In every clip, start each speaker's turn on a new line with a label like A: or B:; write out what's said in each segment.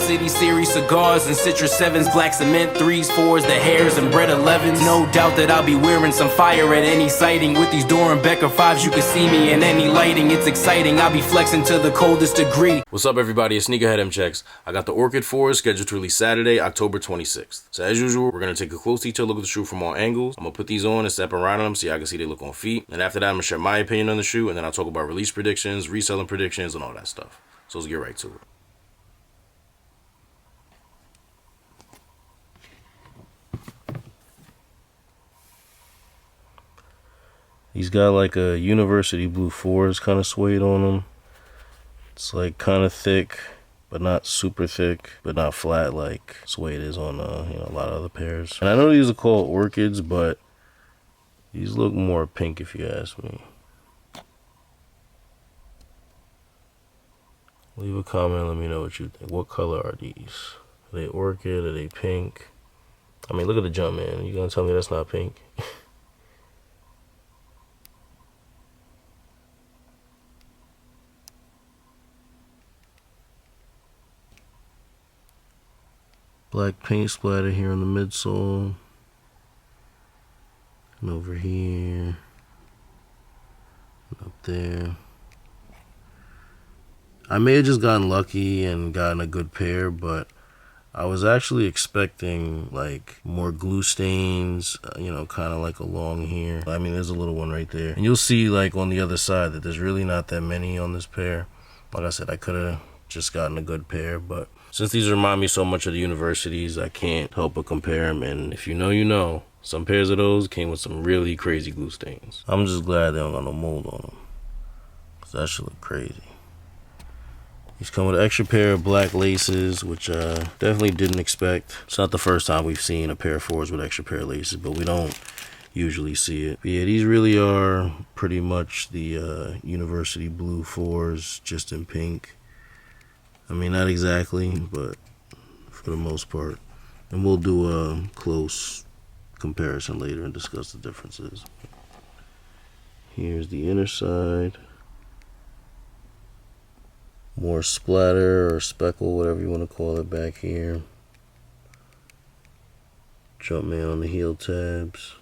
A: City series cigars and Citrus 7s, black cement 3s, 4s, the hairs and bread 11s. No doubt that I'll be wearing some fire at any sighting. With these Doran Becker 5s, you can see me in any lighting. It's exciting, I'll be flexing to the coldest degree.
B: What's up, everybody? It's Sneakerhead M Checks. I got the Orchid 4s scheduled to release Saturday, October 26th. So as usual, we're going to take a close detailed look at the shoe from all angles. I'm going to put these on and step around them so y'all can see they look on feet. And after that, I'm going to share my opinion on the shoe, and then I'll talk about release predictions, reselling predictions, and all that stuff. So let's get right to it. He's got like a university blue 4s kind of suede on him. It's like kind of thick, but not super thick, but not flat like suede is on a lot of other pairs. And I know these are called Orchids, but these look more pink if you ask me. Leave a comment, let me know what you think. What color are these? Are they Orchid? Are they pink? I mean, look at the jump, man. You gonna tell me that's not pink? Black paint splatter here on the midsole. And over here. And up there. I may have just gotten lucky and gotten a good pair, but I was actually expecting like more glue stains, kind of like along here. I mean, there's a little one right there. And you'll see like on the other side that there's really not that many on this pair. Like I said, I could have just gotten a good pair, but since these remind me so much of the universities, I can't help but compare them. And if you know, you know. Some pairs of those came with some really crazy glue stains. I'm just glad they don't got no mold on them, because that should look crazy. These come with an extra pair of black laces, which definitely didn't expect. It's not the first time we've seen a pair of 4s with extra pair of laces, but we don't usually see it. But yeah, these really are pretty much the university blue 4s, just in pink. I mean, not exactly, but for the most part. And we'll do a close comparison later and discuss the differences. Here's the inner side. More splatter or speckle, whatever you want to call it, back here. Jumpman on the heel tabs.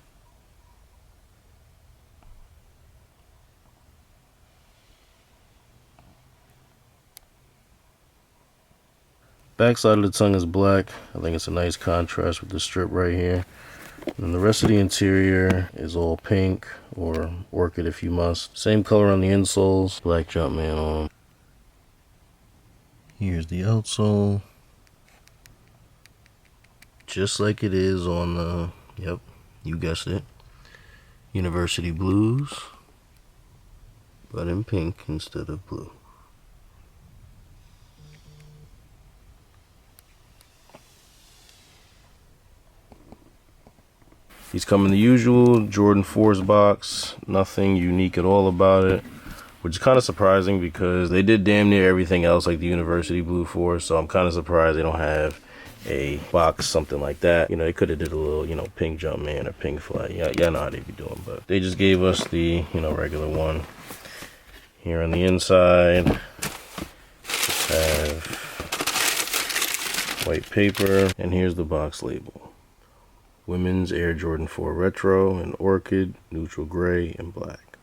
B: Backside of the tongue is black. I think it's a nice contrast with the strip right here. And the rest of the interior is all pink, or Orchid if you must. Same color on the insoles. Black Jumpman on them. Here's the outsole. Just like it is on the, yep, you guessed it, University Blues, but in pink instead of blue. These come in the usual Jordan 4s box. Nothing unique at all about it, which is kind of surprising because they did damn near everything else like the University Blue 4s, so I'm kind of surprised they don't have a box, something like that. They could have did a little, pink Jumpman or pink flag. Yeah, y'all know how they be doing, but they just gave us the, regular one. Here on the inside, just have white paper, and here's the box label. Women's Air Jordan 4 Retro in Orchid, neutral gray, and black.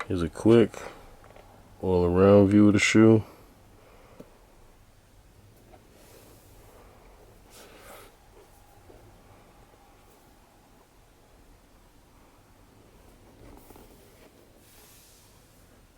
B: Here's a quick all-around view of the shoe.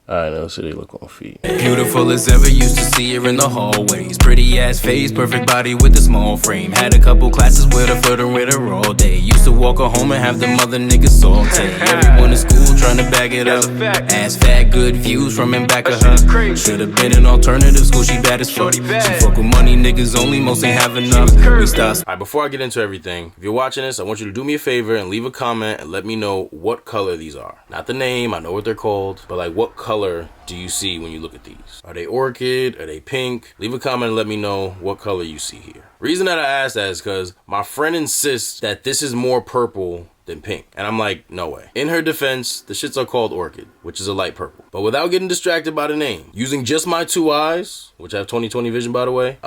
B: I know, so they look on feet.
A: Beautiful as ever, used to see her in the hallways. Pretty ass face, perfect body with a small frame. Had a couple classes with her, flirting with her all day. Used to walk her home and have the mother niggas saute. Everyone in school trying to bag it up. Ass fat, good views from in back of her. Should've been in alternative school, she bad as fuck. She fuck with money, niggas only, most ain't have enough. We stop.
B: Alright, before I get into everything, if you're watching this, I want you to do me a favor and leave a comment and let me know what color these are. Not the name, I know what they're called, but like what color do you see when you look at these? Are they Orchid? Are they pink? Leave a comment and let me know what color you see here. Reason that I asked that is because my friend insists that this is more purple than pink. And I'm like, no way. In her defense, the shits are called Orchid, which is a light purple. But without getting distracted by the name, using just my 2 eyes, which I have 20/20 vision by the way,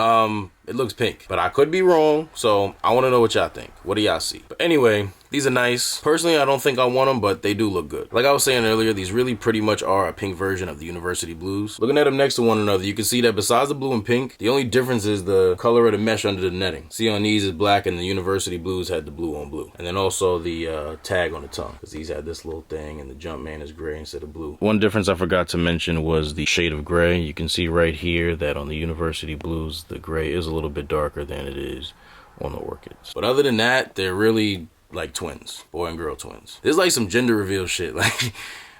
B: it looks pink. But I could be wrong, so I want to know what y'all think. What do y'all see? But anyway, these are nice. Personally, I don't think I want them, but they do look good. Like I was saying earlier, these really pretty much are a pink version of the University Blues. Looking at them next to one another, you can see that besides the blue and pink, the only difference is the color of the mesh under the netting. See, on these is black and the University Blues had the blue on blue. And then also the tag on the tongue, because these had this little thing and the Jumpman is gray instead of blue. One difference I forgot to mention was the shade of gray. You can see right here that on the University Blues, the gray is a little bit darker than it is on the Orchids. But other than that, they're really like twins, boy and girl twins. There's like some gender reveal shit. Like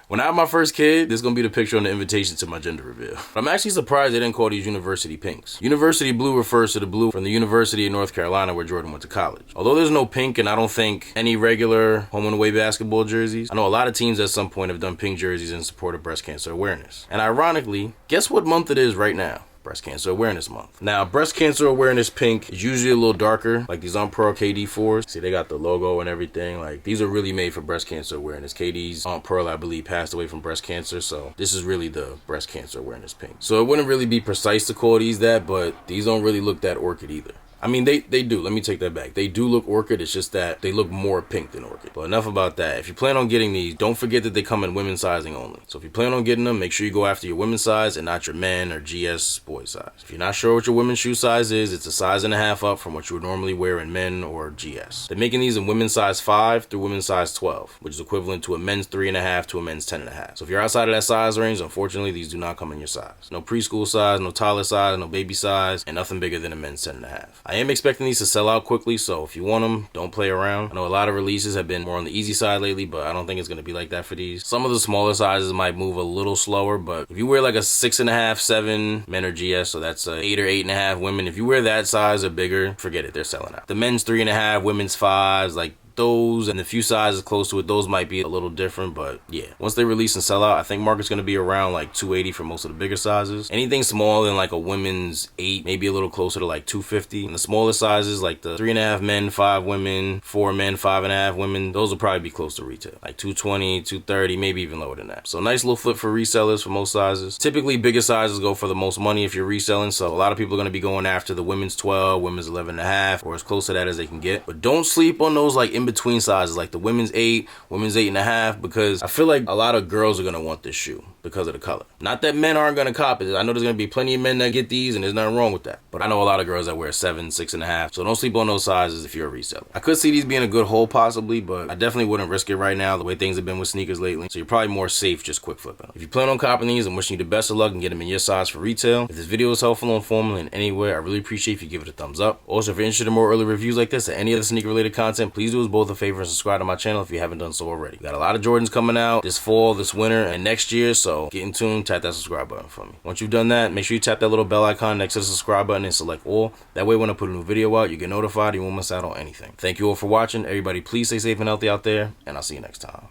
B: when I have my first kid, this is gonna be the picture on the invitation to my gender reveal. But I'm actually surprised they didn't call these University Pinks. University Blue refers to the blue from the University of North Carolina where Jordan went to college. Although there's no pink and I don't think any regular home and away basketball jerseys, I know a lot of teams at some point have done pink jerseys in support of breast cancer awareness. And ironically, guess what month it is right now? Breast Cancer Awareness Month. Now, Breast Cancer Awareness pink is usually a little darker, like these Aunt Pearl KD4s. See, they got the logo and everything. Like, these are really made for breast cancer awareness. KD's Aunt Pearl, I believe, passed away from breast cancer, so this is really the Breast Cancer Awareness pink. So it wouldn't really be precise to call these that, but these don't really look that orchid either. I mean, they do. Let me take that back. They do look orchid. It's just that they look more pink than orchid. But enough about that. If you plan on getting these, don't forget that they come in women's sizing only. So if you plan on getting them, make sure you go after your women's size and not your men or GS boy size. If you're not sure what your women's shoe size is, it's a size and a half up from what you would normally wear in men or GS. They're making these in women's size 5 through women's size 12, which is equivalent to a men's 3.5 to a men's 10.5. So if you're outside of that size range, unfortunately, these do not come in your size. No preschool size, no toddler size, no baby size, and nothing bigger than a men's 10.5. I am expecting these to sell out quickly, so if you want them, don't play around. I know a lot of releases have been more on the easy side lately, but I don't think it's going to be like that for these. Some of the smaller sizes might move a little slower, but if you wear like a 6.5, 7 men or GS, so that's a 8 or 8.5 women, if you wear that size or bigger, forget it, they're selling out. The men's 3.5, women's 5s, like those and the few sizes close to it, those might be a little different, but yeah, once they release and sell out, I think market's going to be around like $280 for most of the bigger sizes. Anything smaller than like a women's 8, maybe a little closer to like $250. And the smaller sizes, like the 3.5 men, 5 women, 4 men, 5.5 women, those will probably be close to retail, like $220, $230, maybe even lower than that. So nice little flip for resellers for most sizes. Typically bigger sizes go for the most money if you're reselling, so a lot of people are going to be going after the women's 12, women's 11.5, or as close to that as they can get. But don't sleep on those like in between sizes, like the women's 8, women's 8.5, because I feel like a lot of girls are going to want this shoe because of the color. Not that men aren't going to cop it. I know there's going to be plenty of men that get these and there's nothing wrong with that, but I know a lot of girls that wear 7, 6.5, so don't sleep on those sizes if you're a reseller. I could see these being a good haul possibly, but I definitely wouldn't risk it right now the way things have been with sneakers lately, so you're probably more safe just quick flipping them. If you plan on copping these, I'm wishing you the best of luck and get them in your size for retail. If this video was helpful or informative in any way, I really appreciate if you give it a thumbs up. Also, if you're interested in more early reviews like this or any other sneaker related content, please do us both a favor and subscribe to my channel if you haven't done so already. We got a lot of Jordans coming out this fall, this winter, and next year, so get in tune, tap that subscribe button for me. Once you've done that, make sure you tap that little bell icon next to the subscribe button and select all. That way when I put a new video out, you get notified, you won't miss out on anything. Thank you all for watching. Everybody please stay safe and healthy out there, and I'll see you next time.